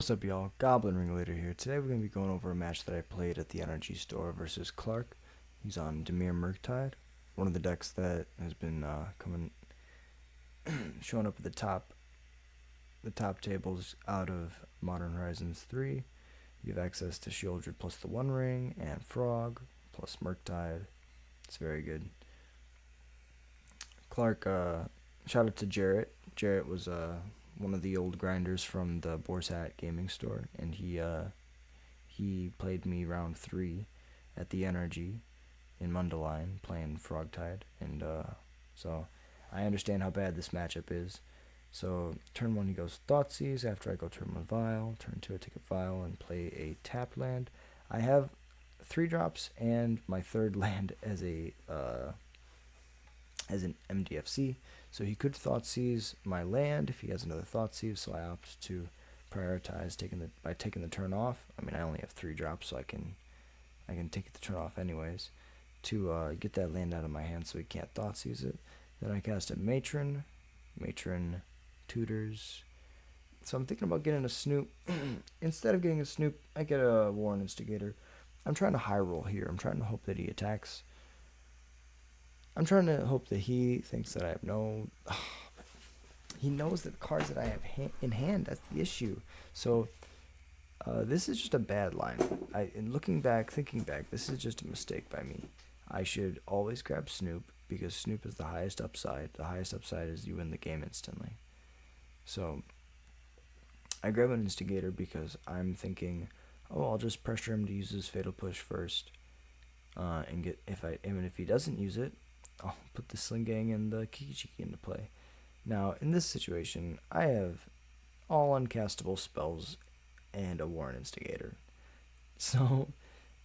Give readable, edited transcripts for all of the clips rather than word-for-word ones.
What's up, y'all? Goblin Ringleader here. Today we're going to be going over a match that I played at the NRGStore versus Clark. He's on Dimir Frogtide, one of the decks that has been showing up at the top tables out of Modern Horizons 3. You have access to Shieldred plus the One Ring and Frog plus Murktide. It's very good. Clark, shout out to Jarrett. Jarrett was one of the old grinders from the Boar's Hat Gaming Store, and he played me round 3 at the NRG in Mundaline playing Frogtide, and so I understand how bad this matchup is. So turn 1 he goes Thoughtseize, after I go turn 1 Vial, turn 2 I take a Vial and play a tap land. I have 3 drops and my third land as an MDFC, so he could Thoughtseize my land if he has another Thoughtseize, so I opt to prioritize taking the turn off. I mean, I only have 3 drops, so I can take the turn off anyways to get that land out of my hand so he can't Thoughtseize it. Then I cast a Matron tutors. So I'm thinking about getting a Snoop. Instead of getting a Snoop, I get a Warren Instigator. I'm trying to high roll here. I'm trying to hope that he attacks. I'm trying to hope that he thinks that I have no... he knows that the cards that I have in hand, that's the issue. So, this is just a bad line. Thinking back, this is just a mistake by me. I should always grab Snoop, because Snoop is the highest upside. The highest upside is you win the game instantly. So, I grab an Instigator because I'm thinking, oh, I'll just pressure him to use his Fatal Push first. And if he doesn't use it, I'll put the Sling Gang and the Kiki into play. Now, in this situation, I have all uncastable spells and a Warren Instigator. So,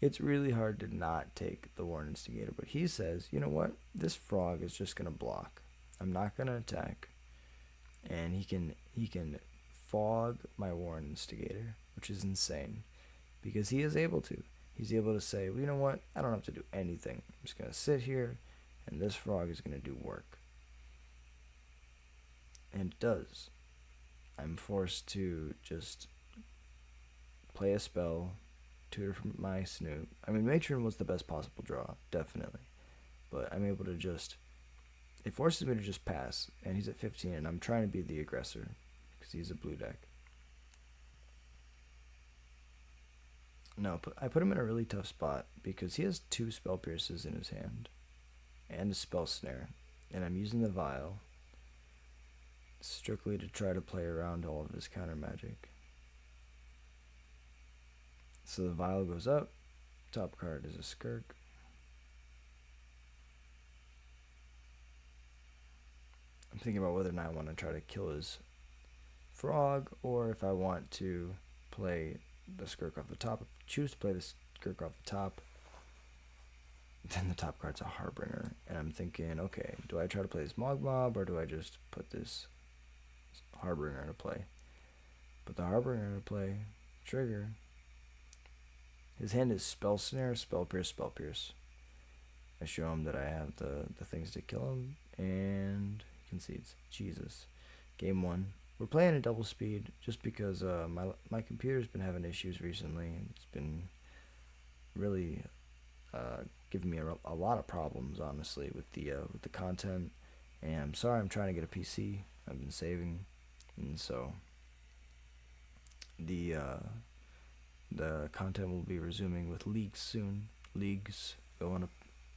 it's really hard to not take the Warren Instigator. But he says, you know what? This Frog is just going to block. I'm not going to attack. And he can fog my Warren Instigator, which is insane. Because he is able to. He's able to say, well, you know what? I don't have to do anything. I'm just going to sit here, and this Frog is going to do work. And it does. I'm forced to just play a spell, tutor from my Snoop. I mean, Matron was the best possible draw, definitely. But I'm able to just... it forces me to just pass, and he's at 15, and I'm trying to be the aggressor, because he's a blue deck. No, I put him in a really tough spot because he has 2 Spell Pierces in his hand and a Spell Snare, and I'm using the Vial strictly to try to play around all of his counter magic. So the Vial goes up, top card is a Skirk. I'm thinking about whether or not I want to try to kill his Frog, or if I want to play the Skirk off the top. Choose to play the Skirk off the top, then the top card's a Harbinger, and I'm thinking, okay, do I try to play this Mogmob, or do I just put this Harbinger into play? Put the Harbinger into play, trigger. His hand is Spell Snare, Spell Pierce, Spell Pierce. I show him that I have the things to kill him, and he concedes. Jesus. Game 1. We're playing at double speed just because my computer's been having issues recently. It's been really giving me a lot of problems, honestly, with the content. And I'm sorry, I'm trying to get a PC. I've been saving, and so the content will be resuming with leagues soon. Leagues going up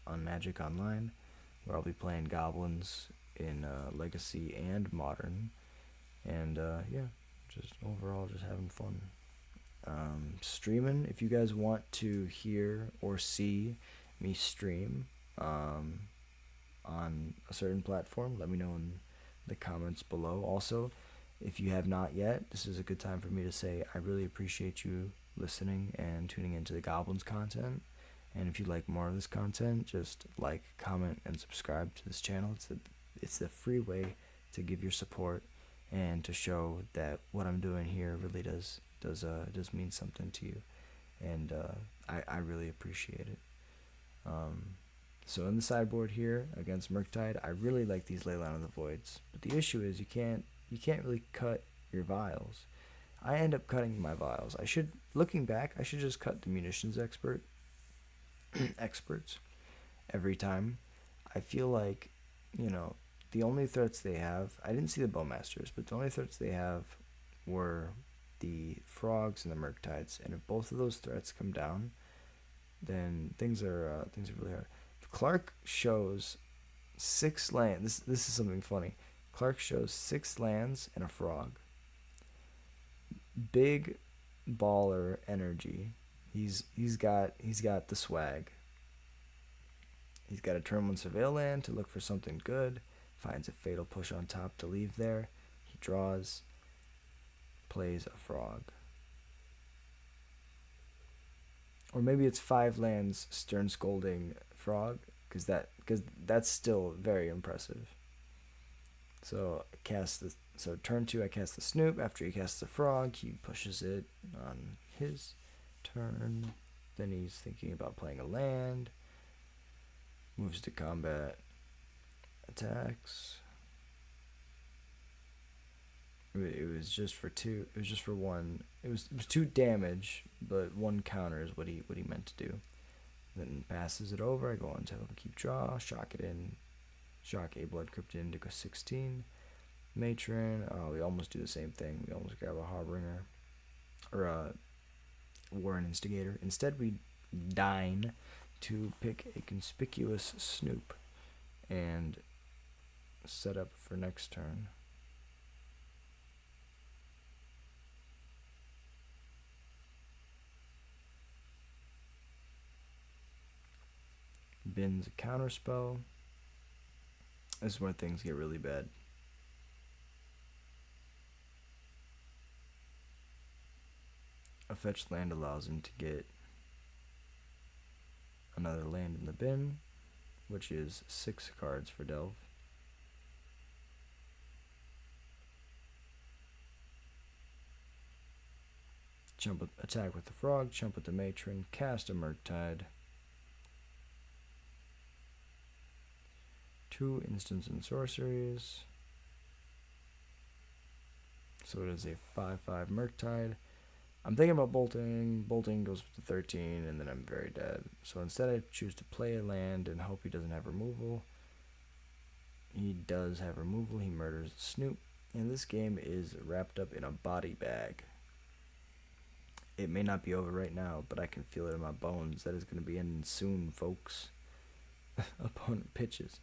on Magic Online, where I'll be playing Goblins in Legacy and Modern. And yeah, just overall just having fun. Streaming, if you guys want to hear or see me stream on a certain platform, let me know in the comments below. Also, if you have not yet, this is a good time for me to say I really appreciate you listening and tuning into the Goblins content. And if you like more of this content, just like, comment, and subscribe to this channel. It's the free way to give your support and to show that what I'm doing here really does mean something to you, and I really appreciate it. So in the sideboard here against Murktide, I really like these Leyline of the Voids, but the issue is you can't really cut your Vials, I end up cutting my vials. Looking back, I should just cut the munitions experts every time. I feel like, you know, the only threats they have, I didn't see the Bowmasters, but the only threats they have were the frogs and the Murktides. And if both of those threats come down, then things are really hard. Clark shows 6 lands. This is something funny. Clark shows 6 lands and a frog. Big baller energy. He's got the swag. He's got a turn 1 surveil land to look for something good. Finds a fatal push on top to leave there. He draws. Plays a frog. Or maybe it's 5 lands, Stern Scolding, frog, because that's still very impressive. So turn 2 I cast the Snoop. After he casts the frog, he pushes it on his turn. Then he's thinking about playing a land. Moves to combat. Attacks. It was just for 2. It was just for 1. It was 2 damage, but 1 counter is what he meant to do. Then passes it over. I go on to keep draw. Shock it in. Shock a Blood Cryptid into 16. Matron. Oh, we almost do the same thing. We almost grab a Harbinger. Or a Warren Instigator. Instead, we dine to pick a conspicuous Snoop and set up for next turn. Bin's a counterspell. This is where things get really bad. A fetched land allows him to get another land in the bin, which is 6 cards for Delve. Attack with the frog, jump with the matron, cast a Murktide. 2 instants and sorceries. So it is a 5/5 Murktide. I'm thinking about bolting. Bolting goes with the 13, and then I'm very dead. So instead I choose to play a land and hope he doesn't have removal. He does have removal. He murders the Snoop. And this game is wrapped up in a body bag. It may not be over right now, but I can feel it in my bones. That is going to be ending soon, folks. Opponent pitches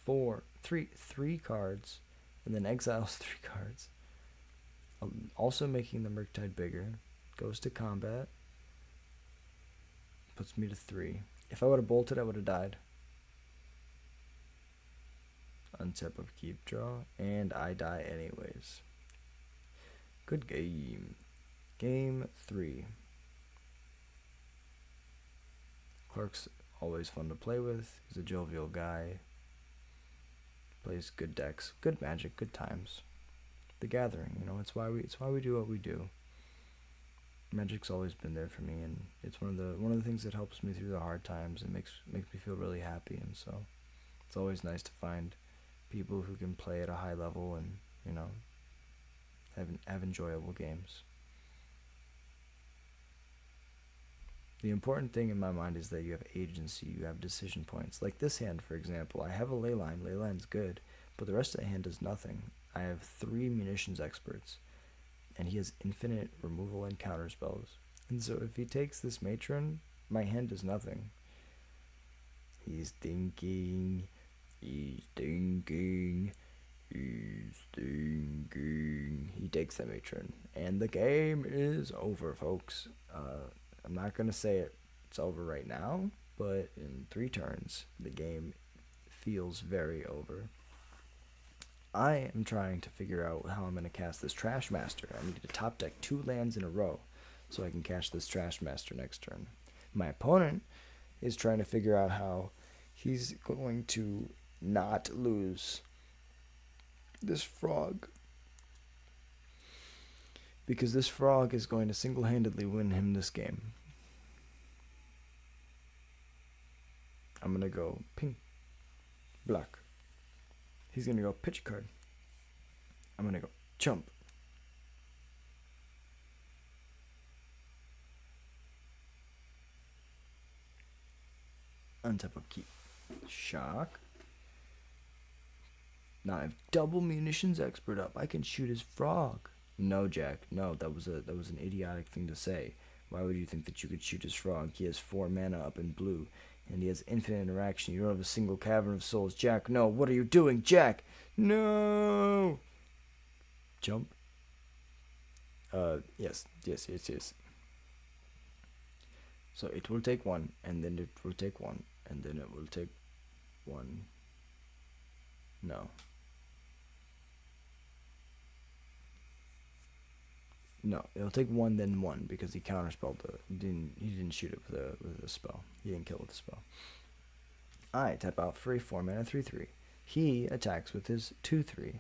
3 cards, and then exiles 3 cards. Also making the Murktide bigger. Goes to combat. Puts me to 3. If I would have bolted, I would have died. Untap of keep draw, and I die anyways. Good game. Game 3. Clark's always fun to play with. He's a jovial guy. Plays good decks, good Magic, good times. The Gathering, it's why we do what we do. Magic's always been there for me, and it's one of the things that helps me through the hard times and makes me feel really happy. And so it's always nice to find people who can play at a high level and have enjoyable games. The important thing in my mind is that you have agency, you have decision points. Like this hand, for example, I have a Leyline. Leyline's good, but the rest of the hand does nothing. I have 3 munitions experts, and he has infinite removal and counter spells. And so if he takes this matron, my hand does nothing. He's thinking. He takes the matron, and the game is over, folks. I'm not going to say it's over right now, but in 3 turns, the game feels very over. I am trying to figure out how I'm going to cast this Trash Master. I need to top deck 2 lands in a row so I can cast this Trash Master next turn. My opponent is trying to figure out how he's going to not lose this frog, because this frog is going to single-handedly win him this game. I'm going to go ping, black. He's going to go pitch a card. I'm going to go chump. Untap upkeep. Shock. Now I have double munitions expert up. I can shoot his frog. No, Jack. No, that was an idiotic thing to say. Why would you think that you could shoot his frog? He has 4 mana up in blue, and he has infinite interaction. You don't have a single Cavern of Souls. Jack, no. What are you doing, Jack? No. Jump. Yes. So it will take 1, and then it will take 1, and then it will take 1. No. No, it'll take 1 then 1 because he counterspelled he didn't shoot it with a spell. He didn't kill it with a spell. I tap out for a 4 mana 3/3. He attacks with his 2/3.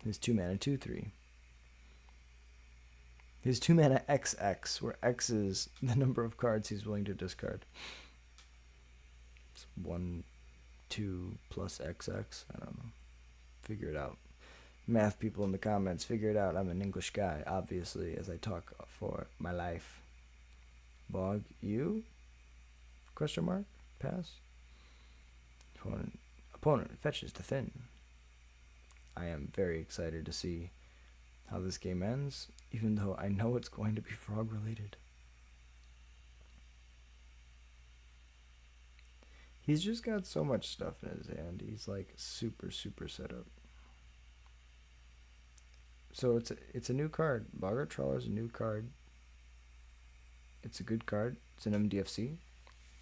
His 2 mana 2/3. His 2 mana XX, where X is the number of cards he's willing to discard. It's 1, 2 plus XX. I don't know. Figure it out. Math people in the comments, figure it out. I'm an English guy, obviously, as I talk for my life. Bog, you? Question mark? Pass. Opponent fetches to thin. I am very excited to see how this game ends, even though I know it's going to be frog related. He's just got so much stuff in his hand. He's like super set up. So it's a new card. Boggart Trawler is a new card. It's a good card. It's an MDFC,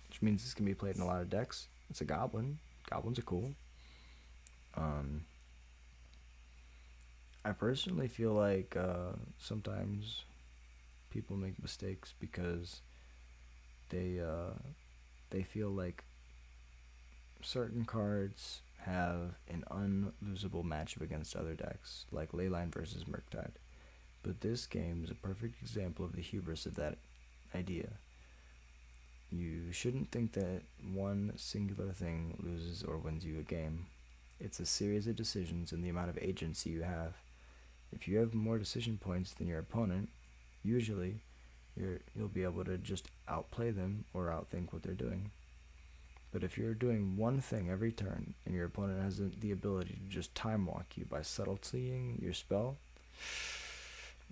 which means this can be played in a lot of decks. It's a Goblin. Goblins are cool. I personally feel like sometimes people make mistakes because they feel like certain cards have an unlosable matchup against other decks, like Leyline versus Murktide. But this game is a perfect example of the hubris of that idea. You shouldn't think that one singular thing loses or wins you a game. It's a series of decisions and the amount of agency you have. If you have more decision points than your opponent, usually you'll be able to just outplay them or outthink what they're doing. But if you're doing one thing every turn and your opponent has the ability to just time walk you by subtletying your spell,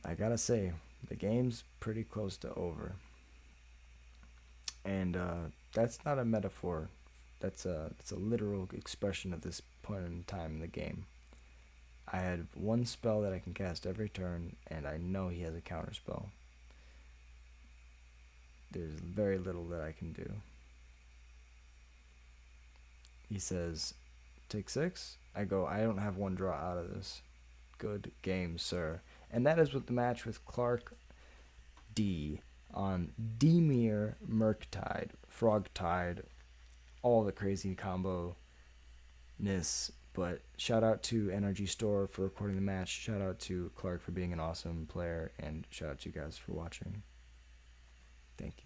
I gotta say, the game's pretty close to over. And that's not a metaphor. That's a literal expression of this point in time in the game. I had one spell that I can cast every turn, and I know he has a counter spell. There's very little that I can do. He says, take 6. I go, I don't have one draw out of this. Good game, sir. And that is with the match with Clark D on Dimir Frogtide. All the crazy combo-ness. But shout out to NRGStore for recording the match. Shout out to Clark for being an awesome player. And shout out to you guys for watching. Thank you.